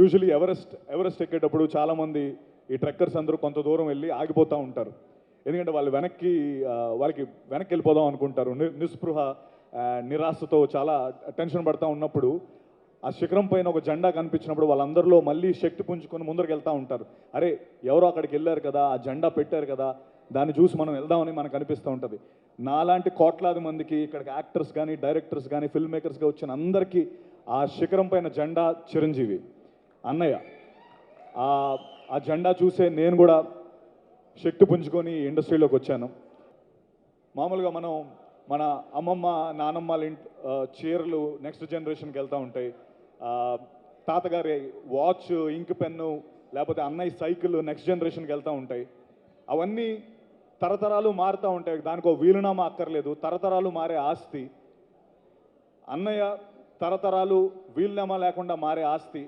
Usually Everest ఎక్కేటప్పుడు చాలామంది ఈ ట్రెక్కర్స్ అందరూ కొంత దూరం వెళ్ళి ఆగిపోతూ ఉంటారు. ఎందుకంటే వాళ్ళు వాళ్ళకి వెనక్కి వెళ్ళిపోదాం అనుకుంటారు. నిస్పృహ నిరాశతో చాలా టెన్షన్ పడుతూ ఉన్నప్పుడు ఆ శిఖరం పైన ఒక జెండా కనిపించినప్పుడు వాళ్ళందరిలో మళ్ళీ శక్తి పుంజుకొని ముందరికి వెళ్తూ ఉంటారు. అరే ఎవరో అక్కడికి వెళ్ళారు కదా, ఆ జెండా పెట్టారు కదా, దాన్ని చూసి మనం వెళ్దామని మనకు అనిపిస్తూ ఉంటుంది. నాలాంటి కోట్లాది మందికి ఇక్కడికి యాక్టర్స్ కానీ, డైరెక్టర్స్ కానీ, ఫిల్మ్ మేకర్స్గా వచ్చిన అందరికీ ఆ శిఖరం పైన జెండా చిరంజీవి అన్నయ్య. ఆ జెండా చూసే నేను కూడా శక్తి పుంజుకొని ఇండస్ట్రీలోకి వచ్చాను. మామూలుగా మన అమ్మమ్మ నానమ్మల చీరలు నెక్స్ట్ జనరేషన్కి వెళ్తూ ఉంటాయి. తాతగారి వాచ్, ఇంక్ పెన్ను, లేకపోతే అన్నయ్య సైకిల్ నెక్స్ట్ జనరేషన్కి వెళ్తూ ఉంటాయి. అవన్నీ తరతరాలు మారుతూ ఉంటాయి. దానికి ఒక వీలునామా అక్కర్లేదు, తరతరాలు మారే ఆస్తి. అన్నయ్య తరతరాలు వీలునామా లేకుండా మారే ఆస్తి.